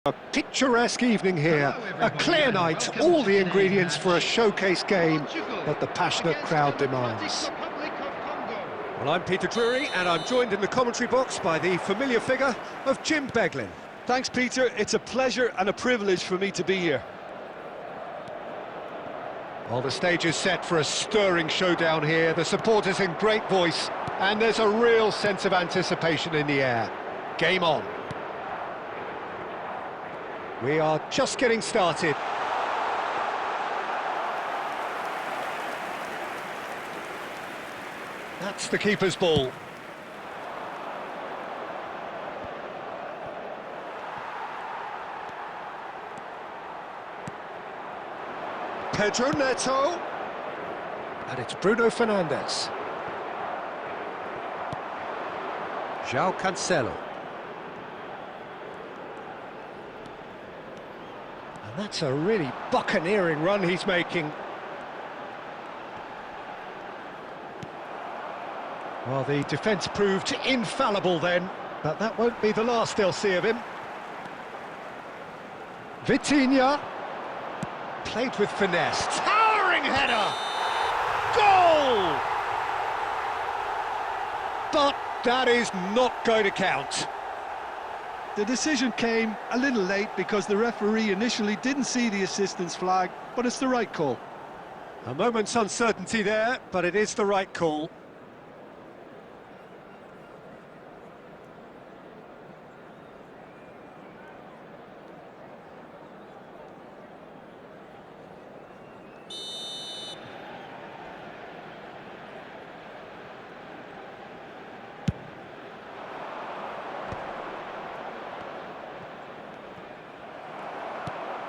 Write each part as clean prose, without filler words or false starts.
A picturesque evening here, a clear night, all the ingredients for a showcase game that the passionate crowd demands. Well, I'm Peter Drury, and I'm joined in the commentary box by the familiar figure of Jim Beglin. Thanks, Peter. It's a pleasure and a privilege for me to be here. Well, the stage is set for a stirring showdown here, the supporters in great voice, and there's a real sense of anticipation in the air. Game on. We are just getting started. That's the keeper's ball. Pedro Neto. And it's Bruno Fernandes. João Cancelo. And that's a really buccaneering run he's making. Well, the defence proved infallible then, but that won't be the last they'll see of him. Vitinha. Played with finesse. Towering header! Goal! But that is not going to count. The decision came a little late because the referee initially didn't see the assistance flag, but it's the right call. A moment's uncertainty there, but it is the right call.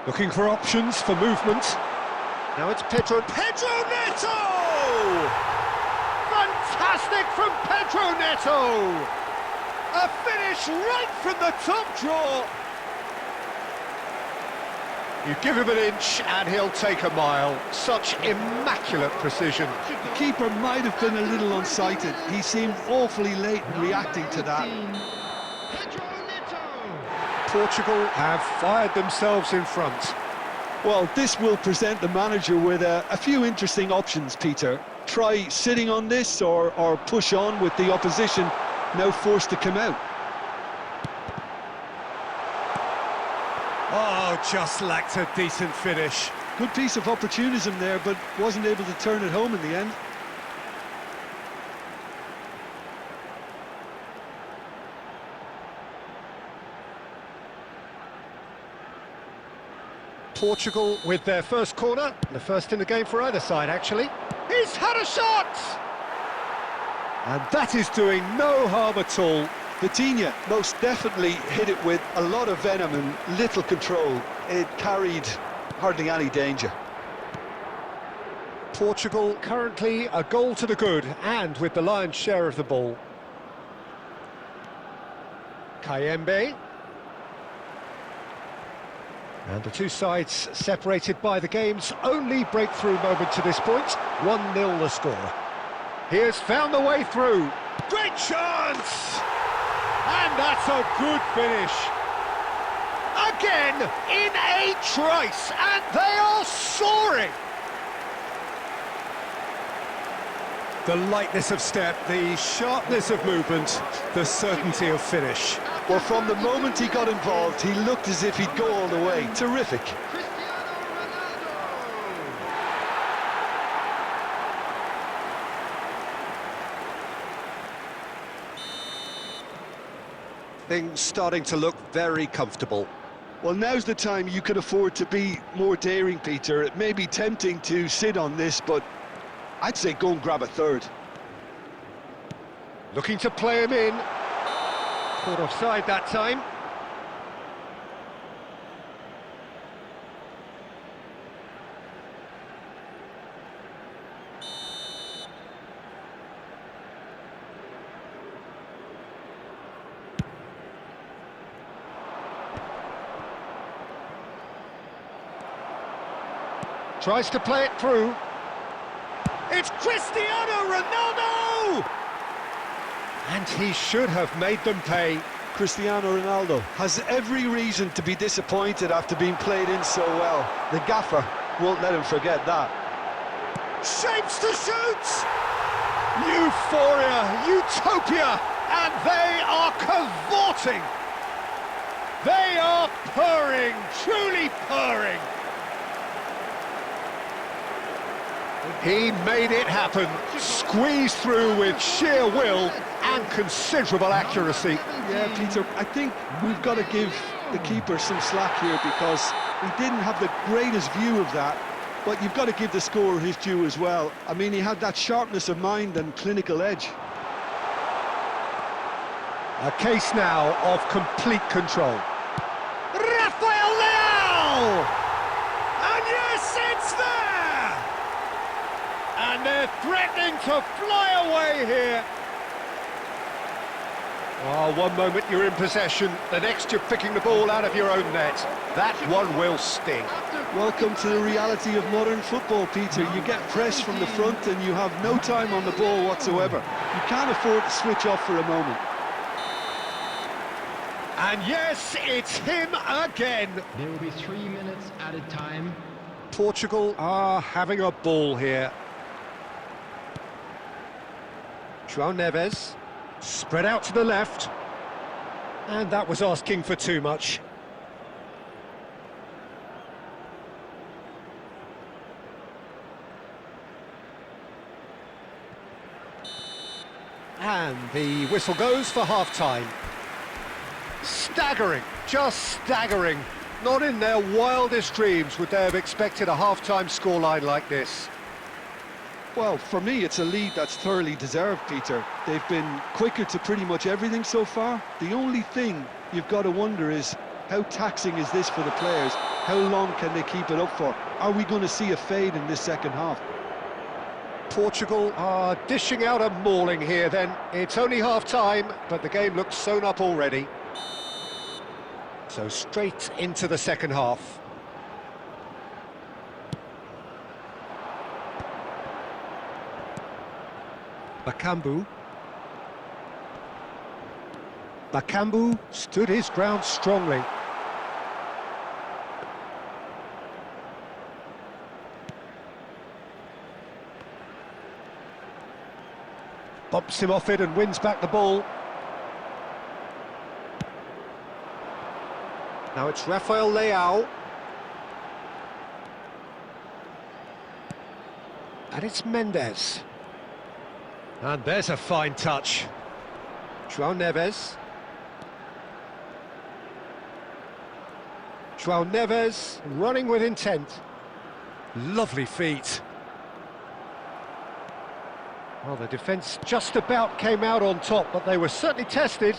Looking for options for movement. Now it's Pedro Neto! Fantastic from Pedro Neto! A finish right from the top draw. You give him an inch and he'll take a mile. Such immaculate precision. The keeper might have been a little unsighted. He seemed awfully late in reacting to that. Portugal have fired themselves in front. Well, this will present the manager with a few interesting options, Peter. Try sitting on this or push on with the opposition now forced to come out. Oh, just lacked a decent finish. Good piece of opportunism there, but wasn't able to turn it home in the end. Portugal with their first corner, the first in the game for either side actually. He's had a shot! And that is doing no harm at all. Vitinha most definitely hit it with a lot of venom and little control. It carried hardly any danger. Portugal currently a goal to the good and with the lion's share of the ball. Kayembe. And the two sides separated by the game's only breakthrough moment to this point. 1-0 the score. He has found the way through. Great chance! And that's a good finish. Again, in a trice, and they are soaring. The lightness of step, the sharpness of movement, the certainty of finish. Well, from the moment he got involved, he looked as if he'd go all the way. Terrific. Things starting to look very comfortable. Well, now's the time you can afford to be more daring, Peter. It may be tempting to sit on this, but I'd say go and grab a third. Looking to play him in. Caught offside that time. Tries to play it through. It's Cristiano Ronaldo! And he should have made them pay. Cristiano Ronaldo has every reason to be disappointed after being played in so well. The gaffer won't let him forget that. Shapes to shoot! Euphoria, utopia, and they are cavorting. They are purring, truly purring. He made it happen, squeezed through with sheer will and considerable accuracy. Yeah, Peter, I think we've got to give the keeper some slack here because he didn't have the greatest view of that, but you've got to give the scorer his due as well. I mean, he had that sharpness of mind and clinical edge. A case now of complete control. Rafael Leao! And yes, it's there! And they're threatening to fly away here. Oh, one moment you're in possession, the next you're picking the ball out of your own net. That one will sting. Welcome to the reality of modern football, Peter. You get pressed from the front and you have no time on the ball whatsoever. You can't afford to switch off for a moment. And yes, it's him again. There will be 3 minutes added time. Portugal are having a ball here. João Neves, spread out to the left. And that was asking for too much. And the whistle goes for half-time. Staggering, just staggering. Not in their wildest dreams would they have expected a half-time scoreline like this. Well, for me, it's a lead that's thoroughly deserved, Peter. They've been quicker to pretty much everything so far. The only thing you've got to wonder is, how taxing is this for the players? How long can they keep it up for? Are we going to see a fade in this second half? Portugal are dishing out a mauling here then. It's only half-time, but the game looks sewn up already. So straight into the second half. Bakambu. Bakambu stood his ground strongly. Bumps him off it and wins back the ball. Now it's Rafael Leao. And it's Mendes. And there's a fine touch. João Neves. João Neves running with intent. Lovely feet. Well, the defence just about came out on top, but they were certainly tested.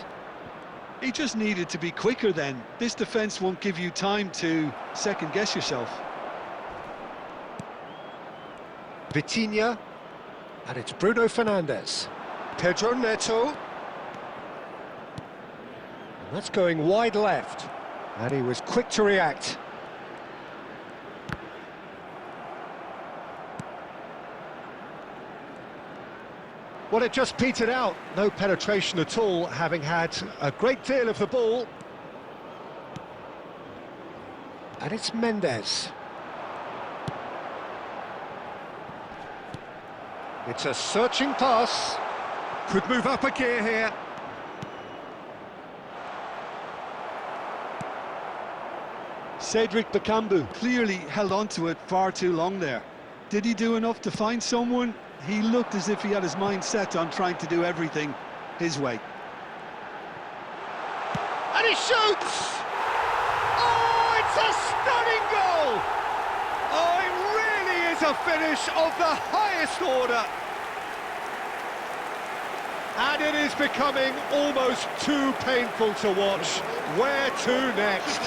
He just needed to be quicker then. This defence won't give you time to second-guess yourself. Vitinha. And it's Bruno Fernandes. Pedro Neto. And that's going wide left. And he was quick to react. Well, it just petered out. No penetration at all, having had a great deal of the ball. And it's Mendes. It's a searching pass. Could move up a gear here. Cedric Bakambu clearly held on to it far too long there. Did he do enough to find someone? He looked as if he had his mind set on trying to do everything his way. And he shoots! Oh, it's a stunning goal! Oh, it really is a finish of the highest order. And it is becoming almost too painful to watch. Where to next?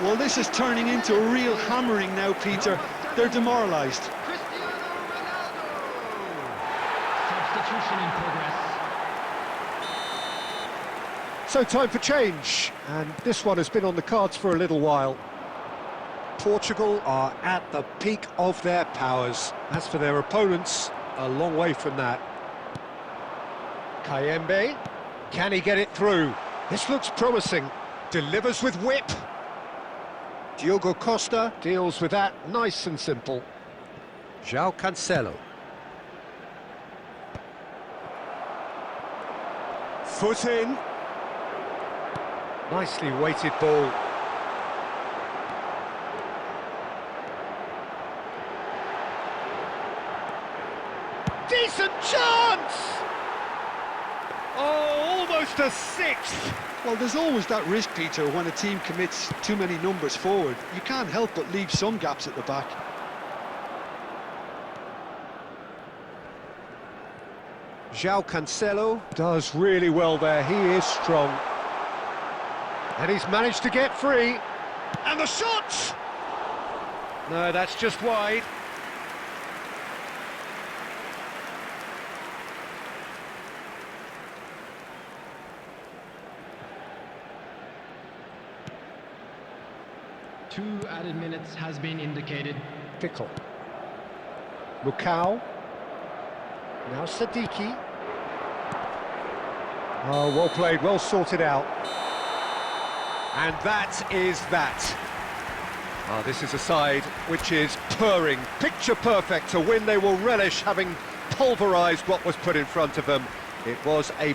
Well, this is turning into a real hammering now, Peter. They're demoralised. Substitution in progress. So time for change, and this one has been on the cards for a little while. Portugal are at the peak of their powers. As for their opponents, a long way from that. Kayembe, can he get it through? This looks promising. Delivers with whip. Diogo Costa deals with that nice and simple. João Cancelo. Foot in. Nicely weighted ball. Decent chance! Oh, almost a sixth! Well, there's always that risk, Peter, when a team commits too many numbers forward. You can't help but leave some gaps at the back. João Cancelo. Does really well there, he is strong. And he's managed to get free. And the shot! No, that's just wide. Two added minutes has been indicated. Pickle. Mukau. Now Sadiki. Oh, well played, well sorted out. And that is that. Ah, this is a side which is purring, picture perfect, a win they will relish, having pulverised what was put in front of them. It was a